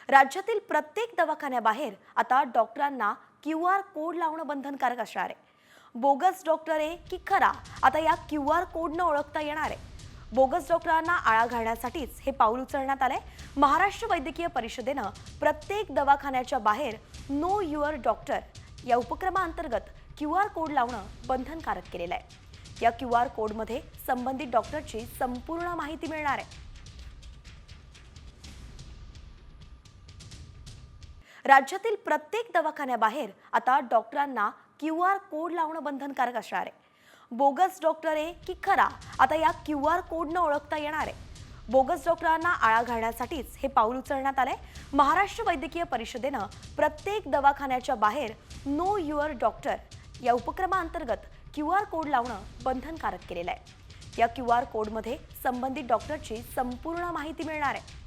राज्यातील प्रत्येक दवाखान्याबाहेर आता डॉक्टरांना QR कोड लावणं बंधनकारक असणार आहे। बोगस डॉक्टर आहे की खरा, आता या QR कोडनं ओळखता येणार आहे। बोगस डॉक्टरांना आळा घालण्यासाठीच हे पाऊल उचलण्यात आलंय। महाराष्ट्र वैद्यकीय परिषदेनं प्रत्येक दवाखान्याच्या बाहेर नो युअर डॉक्टर या उपक्रमाअंतर्गत QR कोड लावणं बंधनकारक केलेलं आहे। या QR कोडमध्ये संबंधित डॉक्टरची संपूर्ण माहिती मिळणार आहे। राज्यातील प्रत्येक दवाखान्याबाहेर आता डॉक्टरांना QR कोड लावणं बंधनकारक असणार आहे। बोगस डॉक्टर आहे की खरा, आता या QR कोडनं ओळखता येणार आहे। बोगस डॉक्टरांना आळा घालण्यासाठीच हे पाऊल उचलण्यात आलंय। महाराष्ट्र वैद्यकीय परिषदेनं प्रत्येक दवाखान्याच्या बाहेर नो युअर डॉक्टर या उपक्रमाअंतर्गत QR कोड लावणं बंधनकारक केलेलं आहे। या QR कोडमध्ये संबंधित डॉक्टरची संपूर्ण माहिती मिळणार आहे।